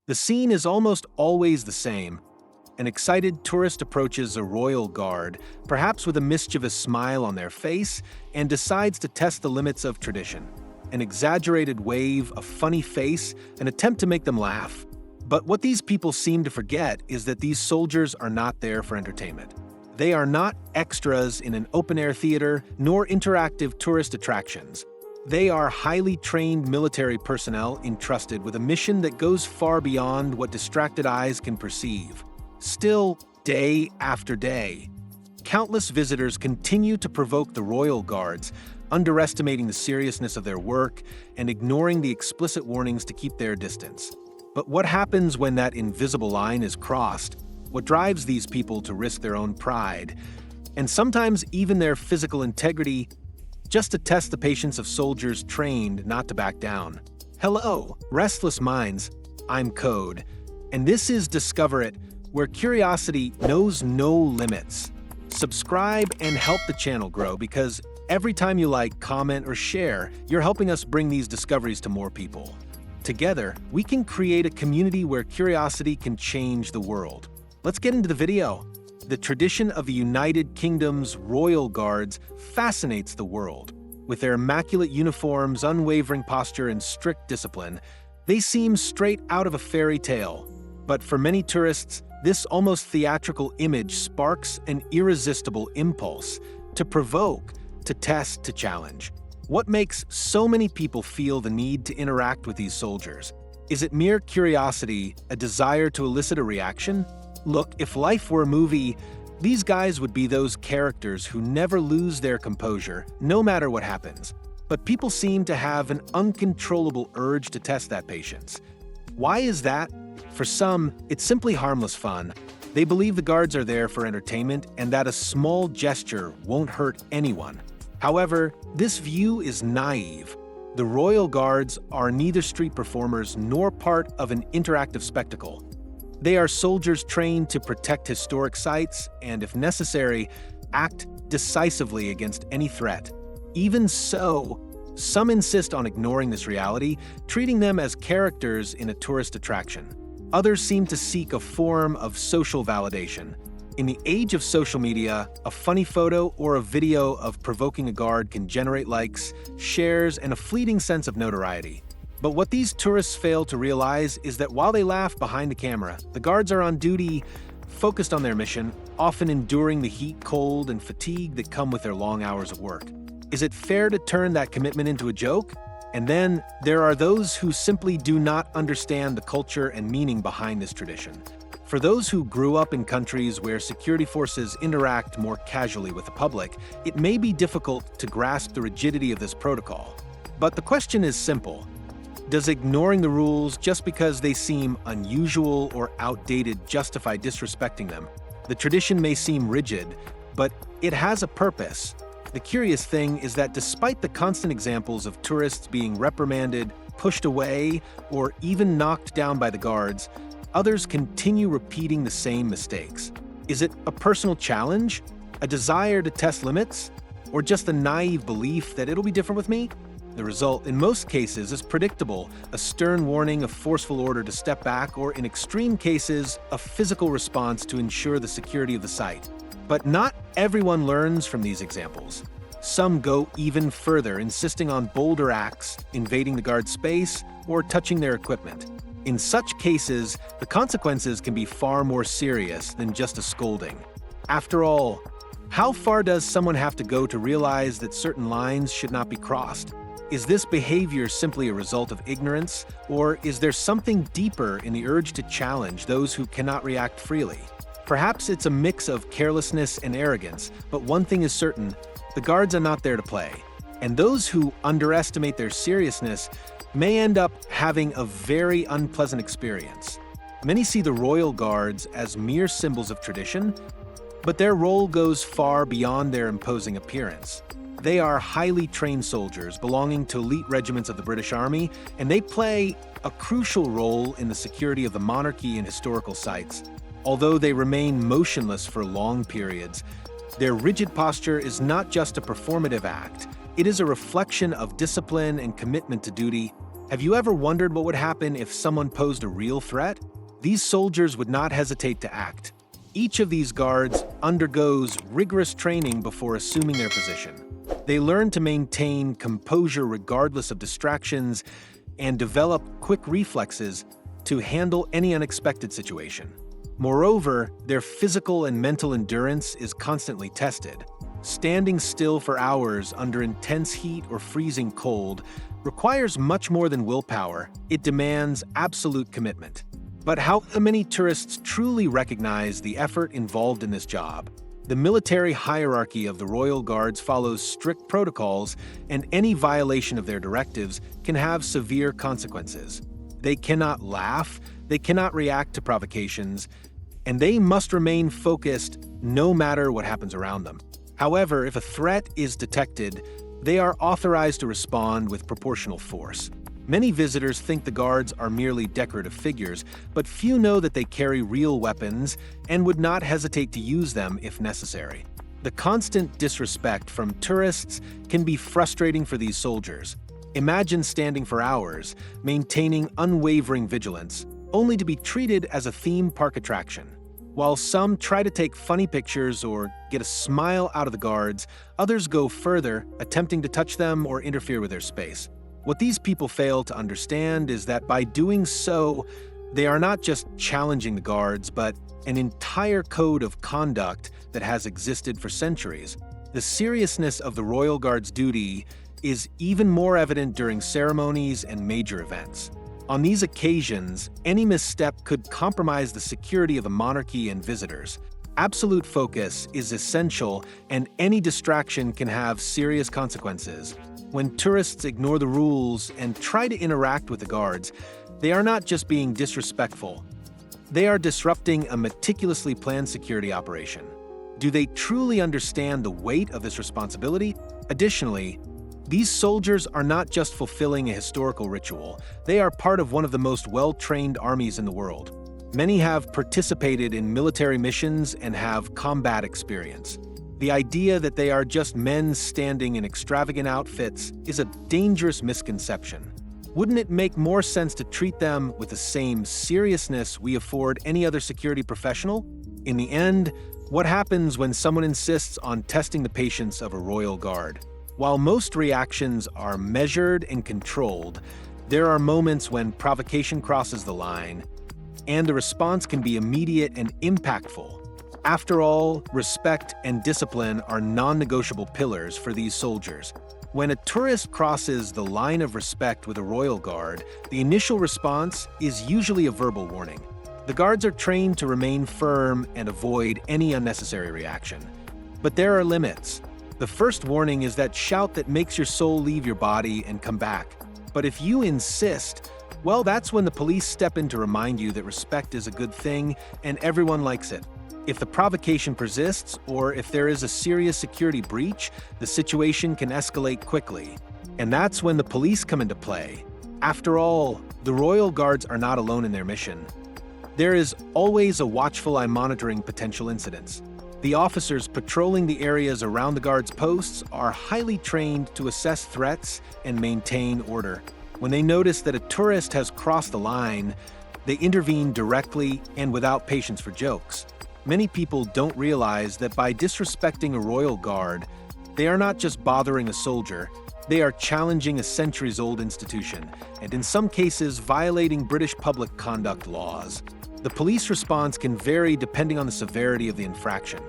The scene is almost always the same. An excited tourist approaches a royal guard, perhaps with a mischievous smile on their face, and decides to test the limits of tradition. An exaggerated wave, a funny face, an attempt to make them laugh. But what these people seem to forget is that these soldiers are not there for entertainment. They are not extras in an open-air theater, nor interactive tourist attractions. They are highly trained military personnel entrusted with a mission that goes far beyond what distracted eyes can perceive. Still, day after day, countless visitors continue to provoke the royal guards, underestimating the seriousness of their work and ignoring the explicit warnings to keep their distance. But what happens when that invisible line is crossed? What drives these people to risk their own pride, and sometimes even their physical integrity, just to test the patience of soldiers trained not to back down? Hello, restless minds. I'm Code, and this is Discover It, where curiosity knows no limits. Subscribe and help the channel grow, because every time you like, comment, or share, you're helping us bring these discoveries to more people. Together, we can create a community where curiosity can change the world. Let's get into the video. The tradition of the United Kingdom's royal guards fascinates the world. With their immaculate uniforms, unwavering posture, and strict discipline, they seem straight out of a fairy tale. But for many tourists, this almost theatrical image sparks an irresistible impulse to provoke, to test, to challenge. What makes so many people feel the need to interact with these soldiers? Is it mere curiosity, a desire to elicit a reaction? Look, if life were a movie, these guys would be those characters who never lose their composure, no matter what happens. But people seem to have an uncontrollable urge to test that patience. Why is that? For some, it's simply harmless fun. They believe the guards are there for entertainment and that a small gesture won't hurt anyone. However, this view is naive. The royal guards are neither street performers nor part of an interactive spectacle. They are soldiers trained to protect historic sites and, if necessary, act decisively against any threat. Even so, some insist on ignoring this reality, treating them as characters in a tourist attraction. Others seem to seek a form of social validation. In the age of social media, a funny photo or a video of provoking a guard can generate likes, shares, and a fleeting sense of notoriety. But what these tourists fail to realize is that while they laugh behind the camera, the guards are on duty, focused on their mission, often enduring the heat, cold, and fatigue that come with their long hours of work. Is it fair to turn that commitment into a joke? And then, there are those who simply do not understand the culture and meaning behind this tradition. For those who grew up in countries where security forces interact more casually with the public, it may be difficult to grasp the rigidity of this protocol. But the question is simple. Does ignoring the rules just because they seem unusual or outdated justify disrespecting them? The tradition may seem rigid, but it has a purpose. The curious thing is that despite the constant examples of tourists being reprimanded, pushed away, or even knocked down by the guards, others continue repeating the same mistakes. Is it a personal challenge, a desire to test limits, or just a naive belief that it'll be different with me? The result, in most cases, is predictable: a stern warning, a forceful order to step back, or in extreme cases, a physical response to ensure the security of the site. But not everyone learns from these examples. Some go even further, insisting on bolder acts, invading the guard's space, or touching their equipment. In such cases, the consequences can be far more serious than just a scolding. After all, how far does someone have to go to realize that certain lines should not be crossed? Is this behavior simply a result of ignorance, or is there something deeper in the urge to challenge those who cannot react freely? Perhaps it's a mix of carelessness and arrogance, but one thing is certain: the guards are not there to play. And those who underestimate their seriousness may end up having a very unpleasant experience. Many see the royal guards as mere symbols of tradition, but their role goes far beyond their imposing appearance. They are highly trained soldiers belonging to elite regiments of the British Army, and they play a crucial role in the security of the monarchy and historical sites. Although they remain motionless for long periods, their rigid posture is not just a performative act. It is a reflection of discipline and commitment to duty. Have you ever wondered what would happen if someone posed a real threat? These soldiers would not hesitate to act. Each of these guards undergoes rigorous training before assuming their position. They learn to maintain composure regardless of distractions and develop quick reflexes to handle any unexpected situation. Moreover, their physical and mental endurance is constantly tested. Standing still for hours under intense heat or freezing cold requires much more than willpower. It demands absolute commitment. But how many tourists truly recognize the effort involved in this job? The military hierarchy of the Royal Guards follows strict protocols, and any violation of their directives can have severe consequences. They cannot laugh, they cannot react to provocations, and they must remain focused no matter what happens around them. However, if a threat is detected, they are authorized to respond with proportional force. Many visitors think the guards are merely decorative figures, but few know that they carry real weapons and would not hesitate to use them if necessary. The constant disrespect from tourists can be frustrating for these soldiers. Imagine standing for hours, maintaining unwavering vigilance, only to be treated as a theme park attraction. While some try to take funny pictures or get a smile out of the guards, others go further, attempting to touch them or interfere with their space. What these people fail to understand is that by doing so, they are not just challenging the guards, but an entire code of conduct that has existed for centuries. The seriousness of the Royal Guard's duty is even more evident during ceremonies and major events. On these occasions, any misstep could compromise the security of the monarchy and visitors. Absolute focus is essential, and any distraction can have serious consequences. When tourists ignore the rules and try to interact with the guards, they are not just being disrespectful. They are disrupting a meticulously planned security operation. Do they truly understand the weight of this responsibility? Additionally, these soldiers are not just fulfilling a historical ritual, they are part of one of the most well-trained armies in the world. Many have participated in military missions and have combat experience. The idea that they are just men standing in extravagant outfits is a dangerous misconception. Wouldn't it make more sense to treat them with the same seriousness we afford any other security professional? In the end, what happens when someone insists on testing the patience of a royal guard? While most reactions are measured and controlled, there are moments when provocation crosses the line, and the response can be immediate and impactful. After all, respect and discipline are non-negotiable pillars for these soldiers. When a tourist crosses the line of respect with a royal guard, the initial response is usually a verbal warning. The guards are trained to remain firm and avoid any unnecessary reaction. But there are limits. The first warning is that shout that makes your soul leave your body and come back. But if you insist, well, that's when the police step in to remind you that respect is a good thing and everyone likes it. If the provocation persists, or if there is a serious security breach, the situation can escalate quickly. And that's when the police come into play. After all, the Royal Guards are not alone in their mission. There is always a watchful eye monitoring potential incidents. The officers patrolling the areas around the guards' posts are highly trained to assess threats and maintain order. When they notice that a tourist has crossed the line, they intervene directly and without patience for jokes. Many people don't realize that by disrespecting a royal guard, they are not just bothering a soldier, they are challenging a centuries-old institution, and in some cases violating British public conduct laws. The police response can vary depending on the severity of the infraction.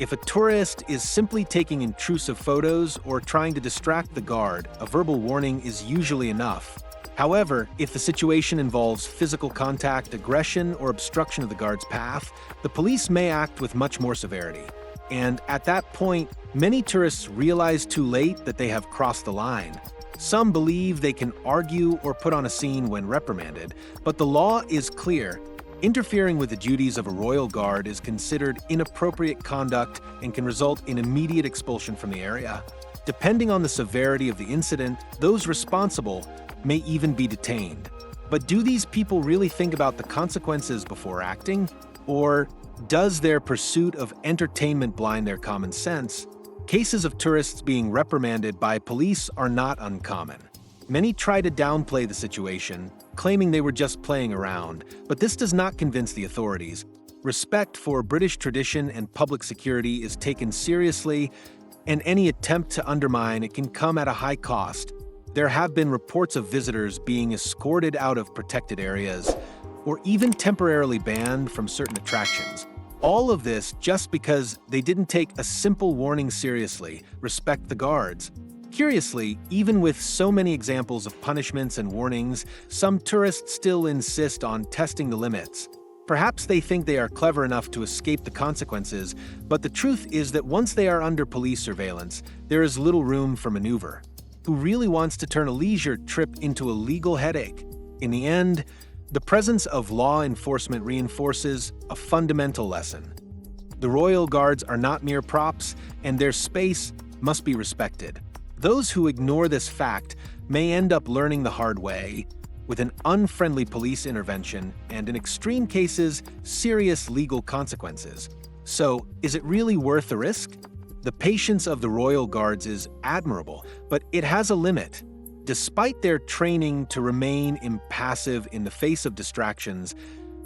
If a tourist is simply taking intrusive photos or trying to distract the guard, a verbal warning is usually enough. However, if the situation involves physical contact, aggression, or obstruction of the guard's path, the police may act with much more severity. And at that point, many tourists realize too late that they have crossed the line. Some believe they can argue or put on a scene when reprimanded, but the law is clear. Interfering with the duties of a royal guard is considered inappropriate conduct and can result in immediate expulsion from the area. Depending on the severity of the incident, those responsible may even be detained. But do these people really think about the consequences before acting? Or does their pursuit of entertainment blind their common sense? Cases of tourists being reprimanded by police are not uncommon. Many try to downplay the situation, claiming they were just playing around, but this does not convince the authorities. Respect for British tradition and public security is taken seriously, and any attempt to undermine it can come at a high cost. There have been reports of visitors being escorted out of protected areas, or even temporarily banned from certain attractions. All of this just because they didn't take a simple warning seriously: respect the guards. Curiously, even with so many examples of punishments and warnings, some tourists still insist on testing the limits. Perhaps they think they are clever enough to escape the consequences, but the truth is that once they are under police surveillance, there is little room for maneuver. Who really wants to turn a leisure trip into a legal headache? In the end, the presence of law enforcement reinforces a fundamental lesson. The royal guards are not mere props, and their space must be respected. Those who ignore this fact may end up learning the hard way, with an unfriendly police intervention and, in extreme cases, serious legal consequences. So, is it really worth the risk? The patience of the royal guards is admirable, but it has a limit. Despite their training to remain impassive in the face of distractions,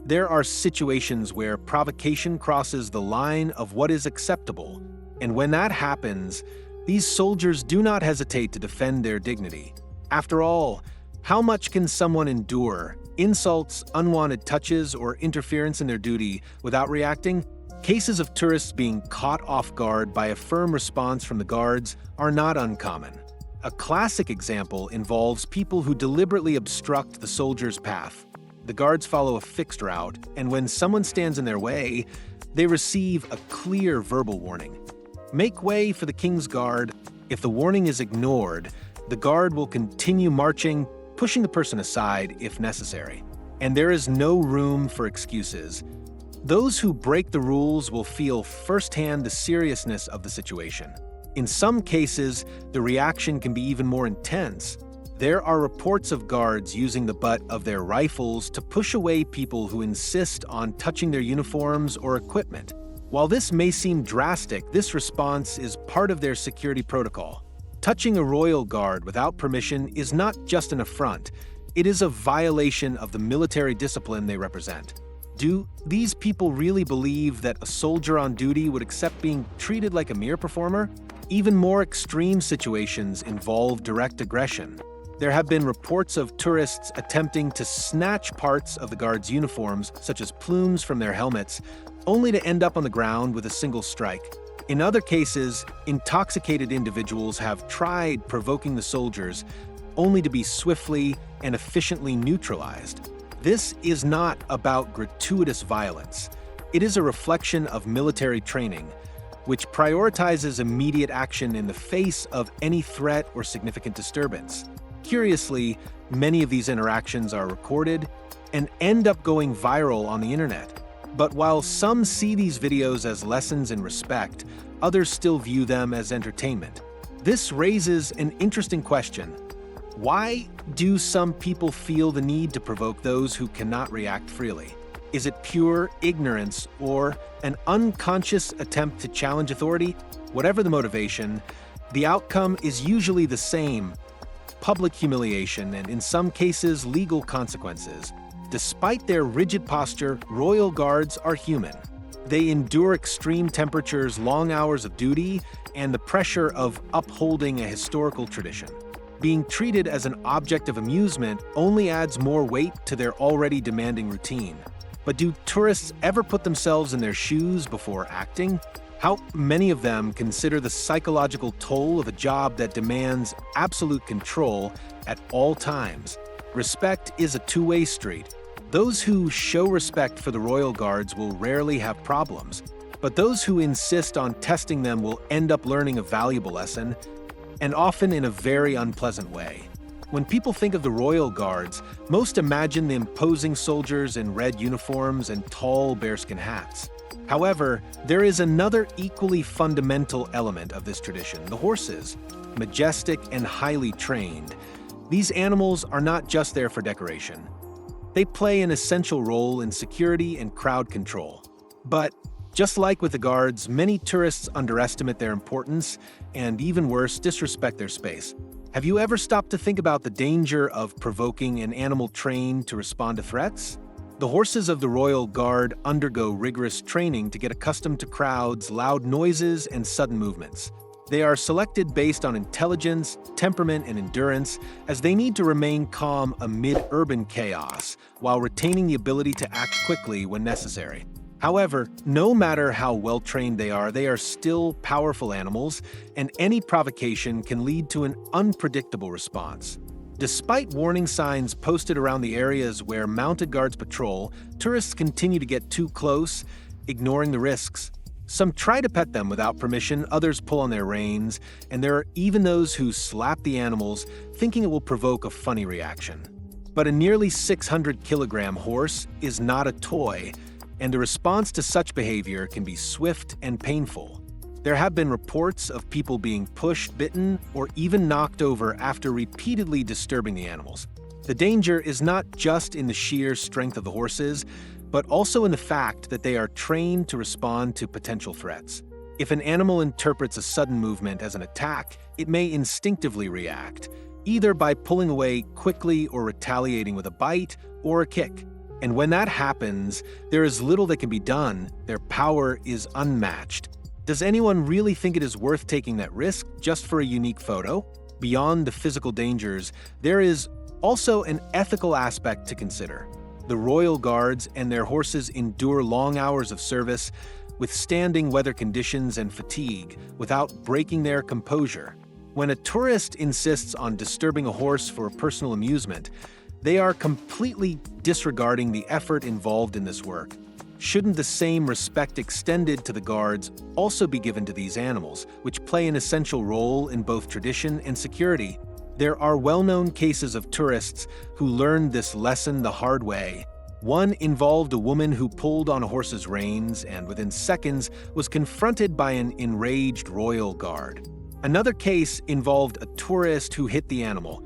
there are situations where provocation crosses the line of what is acceptable. And when that happens, these soldiers do not hesitate to defend their dignity. After all, how much can someone endure? Insults, unwanted touches, or interference in their duty without reacting? Cases of tourists being caught off guard by a firm response from the guards are not uncommon. A classic example involves people who deliberately obstruct the soldiers' path. The guards follow a fixed route, and when someone stands in their way, they receive a clear verbal warning. Make way for the king's guard. If the warning is ignored, the guard will continue marching, pushing the person aside if necessary. And there is no room for excuses. Those who break the rules will feel firsthand the seriousness of the situation. In some cases, the reaction can be even more intense. There are reports of guards using the butt of their rifles to push away people who insist on touching their uniforms or equipment. While this may seem drastic, this response is part of their security protocol. Touching a royal guard without permission is not just an affront, it is a violation of the military discipline they represent. Do these people really believe that a soldier on duty would accept being treated like a mere performer? Even more extreme situations involve direct aggression. There have been reports of tourists attempting to snatch parts of the guards' uniforms, such as plumes from their helmets, only to end up on the ground with a single strike. In other cases, intoxicated individuals have tried provoking the soldiers, only to be swiftly and efficiently neutralized. This is not about gratuitous violence. It is a reflection of military training, which prioritizes immediate action in the face of any threat or significant disturbance. Curiously, many of these interactions are recorded and end up going viral on the internet. But while some see these videos as lessons in respect, others still view them as entertainment. This raises an interesting question. Why do some people feel the need to provoke those who cannot react freely? Is it pure ignorance or an unconscious attempt to challenge authority? Whatever the motivation, the outcome is usually the same: public humiliation and, in some cases, legal consequences. Despite their rigid posture, royal guards are human. They endure extreme temperatures, long hours of duty, and the pressure of upholding a historical tradition. Being treated as an object of amusement only adds more weight to their already demanding routine. But do tourists ever put themselves in their shoes before acting? How many of them consider the psychological toll of a job that demands absolute control at all times? Respect is a two-way street. Those who show respect for the royal guards will rarely have problems, but those who insist on testing them will end up learning a valuable lesson, and often in a very unpleasant way. When people think of the royal guards, most imagine the imposing soldiers in red uniforms and tall bearskin hats. However, there is another equally fundamental element of this tradition: the horses. Majestic and highly trained, these animals are not just there for decoration. They play an essential role in security and crowd control. But just like with the guards, many tourists underestimate their importance and, even worse, disrespect their space. Have you ever stopped to think about the danger of provoking an animal trained to respond to threats? The horses of the Royal Guard undergo rigorous training to get accustomed to crowds, loud noises, and sudden movements. They are selected based on intelligence, temperament, and endurance, as they need to remain calm amid urban chaos while retaining the ability to act quickly when necessary. However, no matter how well-trained they are still powerful animals, and any provocation can lead to an unpredictable response. Despite warning signs posted around the areas where mounted guards patrol, tourists continue to get too close, ignoring the risks. Some try to pet them without permission, others pull on their reins, and there are even those who slap the animals, thinking it will provoke a funny reaction. But a nearly 600-kilogram horse is not a toy, and the response to such behavior can be swift and painful. There have been reports of people being pushed, bitten, or even knocked over after repeatedly disturbing the animals. The danger is not just in the sheer strength of the horses, but also in the fact that they are trained to respond to potential threats. If an animal interprets a sudden movement as an attack, it may instinctively react, either by pulling away quickly or retaliating with a bite or a kick. And when that happens, there is little that can be done. Their power is unmatched. Does anyone really think it is worth taking that risk just for a unique photo? Beyond the physical dangers, there is also an ethical aspect to consider. The Royal Guards and their horses endure long hours of service, withstanding weather conditions and fatigue, without breaking their composure. When a tourist insists on disturbing a horse for personal amusement, they are completely disregarding the effort involved in this work. Shouldn't the same respect extended to the guards also be given to these animals, which play an essential role in both tradition and security? There are well-known cases of tourists who learned this lesson the hard way. One involved a woman who pulled on a horse's reins and within seconds was confronted by an enraged royal guard. Another case involved a tourist who hit the animal,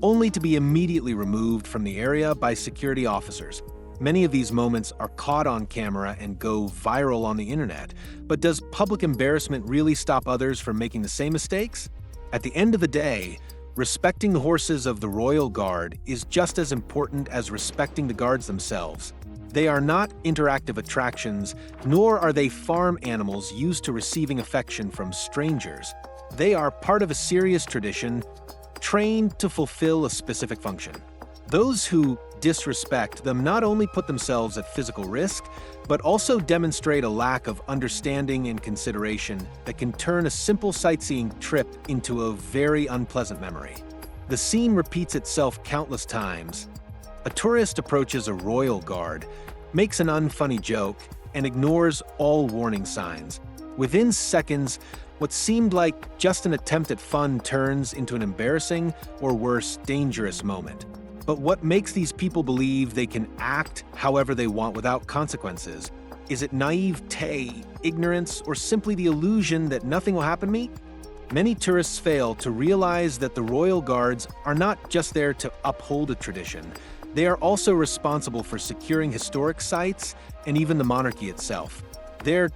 only to be immediately removed from the area by security officers. Many of these moments are caught on camera and go viral on the internet, but does public embarrassment really stop others from making the same mistakes? At the end of the day, respecting the horses of the Royal Guard is just as important as respecting the guards themselves. They are not interactive attractions, nor are they farm animals used to receiving affection from strangers. They are part of a serious tradition, trained to fulfill a specific function. Those who disrespect them not only put themselves at physical risk, but also demonstrate a lack of understanding and consideration that can turn a simple sightseeing trip into a very unpleasant memory. The scene repeats itself countless times. A tourist approaches a royal guard, makes an unfunny joke, and ignores all warning signs. Within seconds, what seemed like just an attempt at fun turns into an embarrassing, or worse, dangerous moment. But what makes these people believe they can act however they want without consequences? Is it naivete, ignorance, or simply the illusion that nothing will happen to me? Many tourists fail to realize that the Royal Guards are not just there to uphold a tradition. They are also responsible for securing historic sites and even the monarchy itself. Their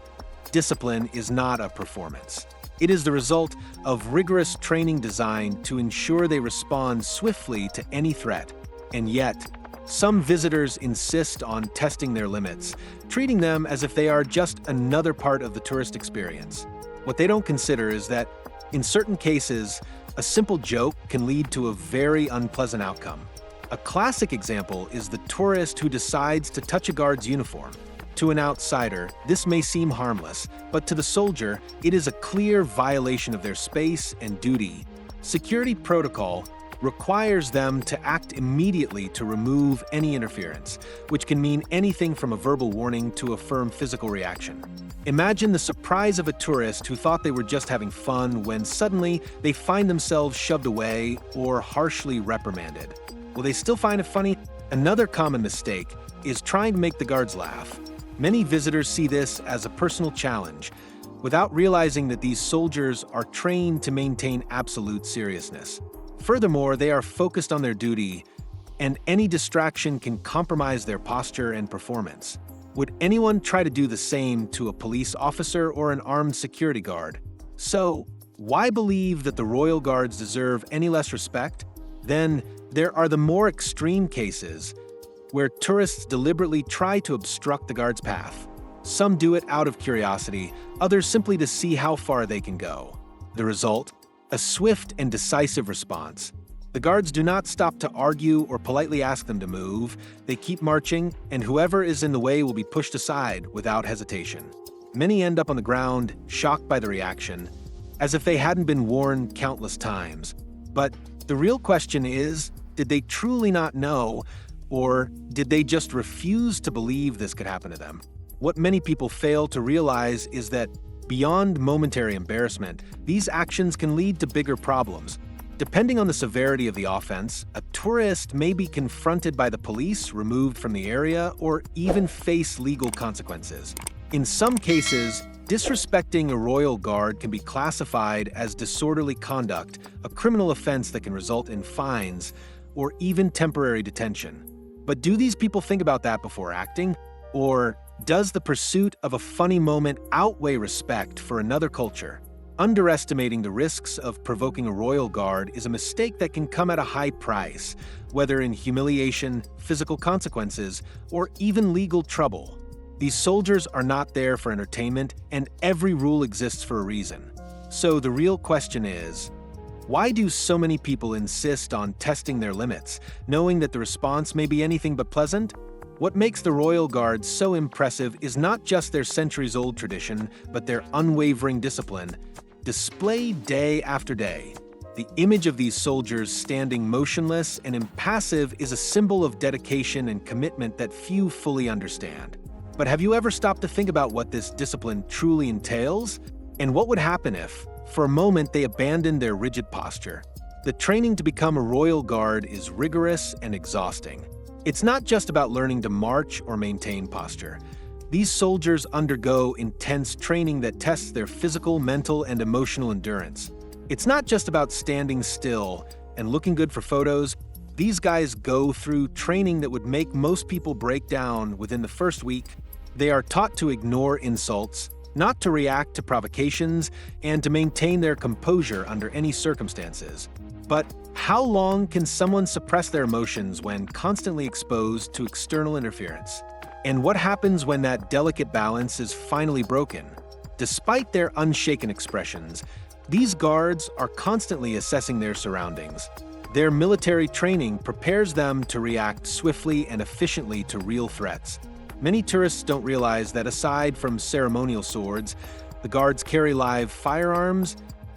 discipline is not a performance. It is the result of rigorous training designed to ensure they respond swiftly to any threat. And yet, some visitors insist on testing their limits, treating them as if they are just another part of the tourist experience. What they don't consider is that, in certain cases, a simple joke can lead to a very unpleasant outcome. A classic example is the tourist who decides to touch a guard's uniform. To an outsider, this may seem harmless, but to the soldier, it is a clear violation of their space and duty. Security protocol requires them to act immediately to remove any interference, which can mean anything from a verbal warning to a firm physical reaction. Imagine the surprise of a tourist who thought they were just having fun when suddenly they find themselves shoved away or harshly reprimanded. Will they still find it funny? Another common mistake is trying to make the guards laugh. Many visitors see this as a personal challenge, without realizing that these soldiers are trained to maintain absolute seriousness. Furthermore, they are focused on their duty, and any distraction can compromise their posture and performance. Would anyone try to do the same to a police officer or an armed security guard? So, why believe that the royal guards deserve any less respect? Then there are the more extreme cases where tourists deliberately try to obstruct the guards' path. Some do it out of curiosity, others simply to see how far they can go. The result? A swift and decisive response. The guards do not stop to argue or politely ask them to move. They keep marching, and whoever is in the way will be pushed aside without hesitation. Many end up on the ground, shocked by the reaction, as if they hadn't been warned countless times. But the real question is, did they truly not know, or did they just refuse to believe this could happen to them? What many people fail to realize is that beyond momentary embarrassment, these actions can lead to bigger problems. Depending on the severity of the offense, a tourist may be confronted by the police, removed from the area, or even face legal consequences. In some cases, disrespecting a royal guard can be classified as disorderly conduct, a criminal offense that can result in fines or even temporary detention. But do these people think about that before acting? Or does the pursuit of a funny moment outweigh respect for another culture? Underestimating the risks of provoking a royal guard is a mistake that can come at a high price, whether in humiliation, physical consequences, or even legal trouble. These soldiers are not there for entertainment, and every rule exists for a reason. So the real question is, why do so many people insist on testing their limits, knowing that the response may be anything but pleasant? What makes the royal guards so impressive is not just their centuries-old tradition, but their unwavering discipline, displayed day after day. The image of these soldiers standing motionless and impassive is a symbol of dedication and commitment that few fully understand. But have you ever stopped to think about what this discipline truly entails? And what would happen if, for a moment, they abandoned their rigid posture? The training to become a royal guard is rigorous and exhausting. It's not just about learning to march or maintain posture. These soldiers undergo intense training that tests their physical, mental, and emotional endurance. It's not just about standing still and looking good for photos. These guys go through training that would make most people break down within the first week. They are taught to ignore insults, not to react to provocations, and to maintain their composure under any circumstances. But how long can someone suppress their emotions when constantly exposed to external interference? And what happens when that delicate balance is finally broken? Despite their unshaken expressions, these guards are constantly assessing their surroundings. Their military training prepares them to react swiftly and efficiently to real threats. Many tourists don't realize that aside from ceremonial swords, the guards carry live firearms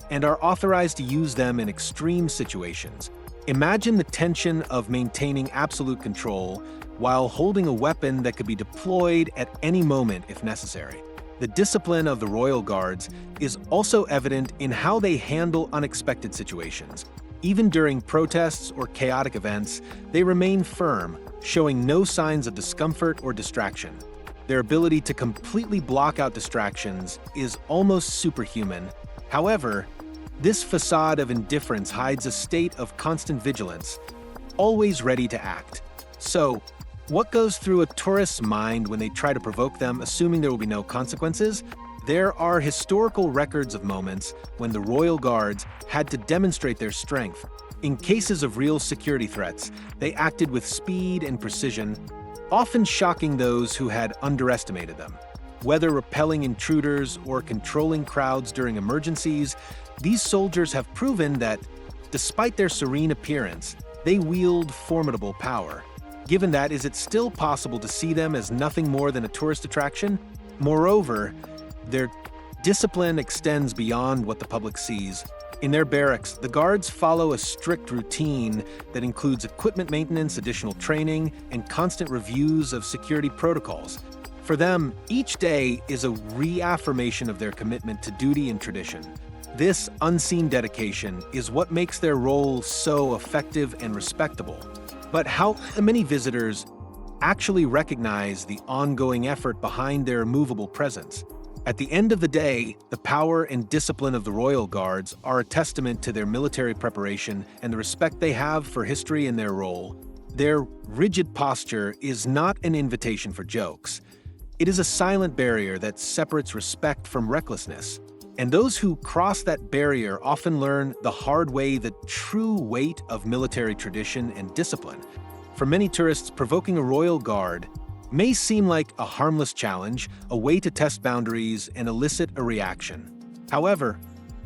and are authorized to use them in extreme situations. Imagine the tension of maintaining absolute control while holding a weapon that could be deployed at any moment if necessary. The discipline of the royal guards is also evident in how they handle unexpected situations. Even during protests or chaotic events, they remain firm, showing no signs of discomfort or distraction. Their ability to completely block out distractions is almost superhuman. However, this facade of indifference hides a state of constant vigilance, always ready to act. So, what goes through a tourist's mind when they try to provoke them, assuming there will be no consequences? There are historical records of moments when the royal guards had to demonstrate their strength. In cases of real security threats, they acted with speed and precision, often shocking those who had underestimated them. Whether repelling intruders or controlling crowds during emergencies, these soldiers have proven that, despite their serene appearance, they wield formidable power. Given that, is it still possible to see them as nothing more than a tourist attraction? Moreover, their discipline extends beyond what the public sees. In their barracks, the guards follow a strict routine that includes equipment maintenance, additional training, and constant reviews of security protocols. For them, each day is a reaffirmation of their commitment to duty and tradition. This unseen dedication is what makes their role so effective and respectable. But how many visitors actually recognize the ongoing effort behind their immovable presence? At the end of the day, the power and discipline of the royal guards are a testament to their military preparation and the respect they have for history and their role. Their rigid posture is not an invitation for jokes. It is a silent barrier that separates respect from recklessness. And those who cross that barrier often learn the hard way the true weight of military tradition and discipline. For many tourists, provoking a royal guard may seem like a harmless challenge, a way to test boundaries and elicit a reaction. However,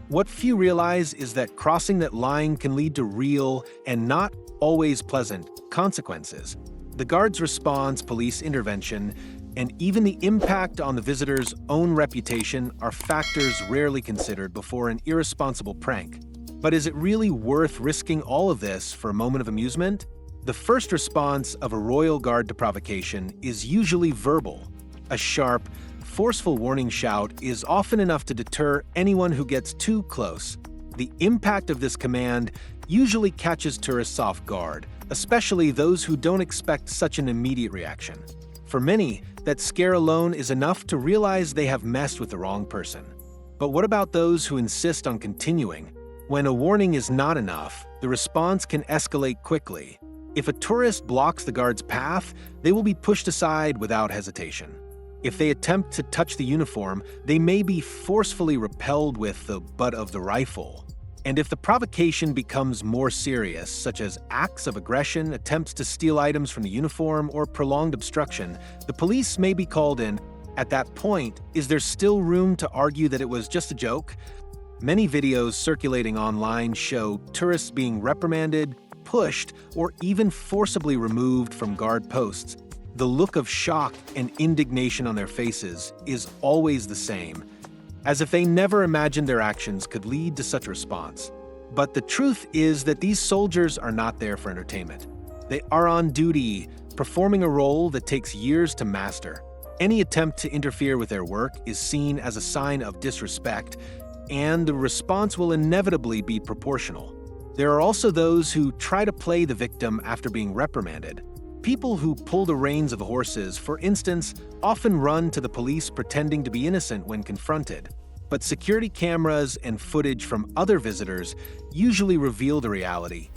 what few realize is that crossing that line can lead to real and not always pleasant consequences. The guard's response, police intervention, and even the impact on the visitor's own reputation are factors rarely considered before an irresponsible prank. But is it really worth risking all of this for a moment of amusement? The first response of a royal guard to provocation is usually verbal. A sharp, forceful warning shout is often enough to deter anyone who gets too close. The impact of this command usually catches tourists off guard, especially those who don't expect such an immediate reaction. For many, that scare alone is enough to realize they have messed with the wrong person. But what about those who insist on continuing? When a warning is not enough, the response can escalate quickly. If a tourist blocks the guard's path, they will be pushed aside without hesitation. If they attempt to touch the uniform, they may be forcefully repelled with the butt of the rifle. And if the provocation becomes more serious, such as acts of aggression, attempts to steal items from the uniform, or prolonged obstruction, the police may be called in. At that point, is there still room to argue that it was just a joke? Many videos circulating online show tourists being reprimanded, pushed, or even forcibly removed from guard posts. The look of shock and indignation on their faces is always the same, as if they never imagined their actions could lead to such a response. But the truth is that these soldiers are not there for entertainment. They are on duty, performing a role that takes years to master. Any attempt to interfere with their work is seen as a sign of disrespect, and the response will inevitably be proportional. There are also those who try to play the victim after being reprimanded. People who pull the reins of horses, for instance, often run to the police pretending to be innocent when confronted. But security cameras and footage from other visitors usually reveal the reality.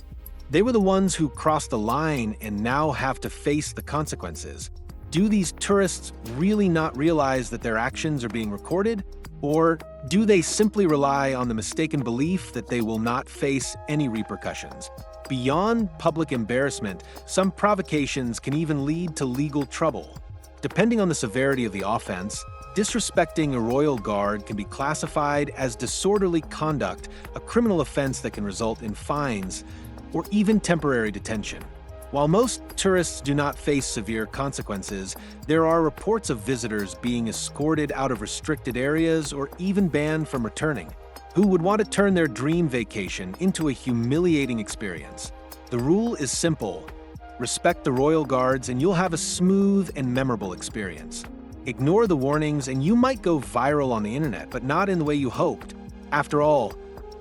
They were the ones who crossed the line and now have to face the consequences. Do these tourists really not realize that their actions are being recorded? Or do they simply rely on the mistaken belief that they will not face any repercussions? Beyond public embarrassment, some provocations can even lead to legal trouble. Depending on the severity of the offense, disrespecting a royal guard can be classified as disorderly conduct, a criminal offense that can result in fines or even temporary detention. While most tourists do not face severe consequences, there are reports of visitors being escorted out of restricted areas or even banned from returning, who would want to turn their dream vacation into a humiliating experience. The rule is simple: respect the royal guards and you'll have a smooth and memorable experience. Ignore the warnings and you might go viral on the internet, but not in the way you hoped. After all,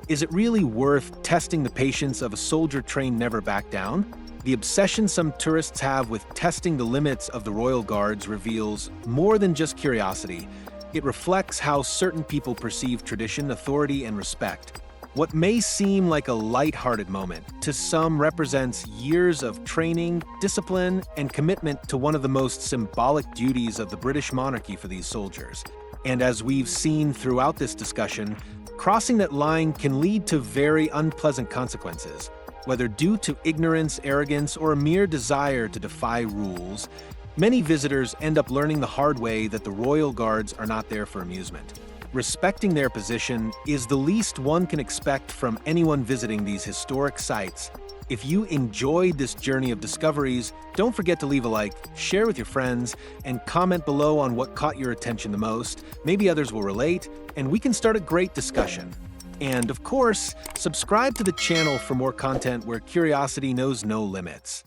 is it really worth testing the patience of a soldier trained never back down? The obsession some tourists have with testing the limits of the royal guards reveals more than just curiosity. It reflects how certain people perceive tradition, authority, and respect. What may seem like a light-hearted moment, to some represents years of training, discipline, and commitment to one of the most symbolic duties of the British monarchy for these soldiers. And as we've seen throughout this discussion, crossing that line can lead to very unpleasant consequences. Whether due to ignorance, arrogance, or a mere desire to defy rules, many visitors end up learning the hard way that the royal guards are not there for amusement. Respecting their position is the least one can expect from anyone visiting these historic sites. If you enjoyed this journey of discoveries, don't forget to leave a like, share with your friends, and comment below on what caught your attention the most. Maybe others will relate, and we can start a great discussion. And of course, subscribe to the channel for more content where curiosity knows no limits.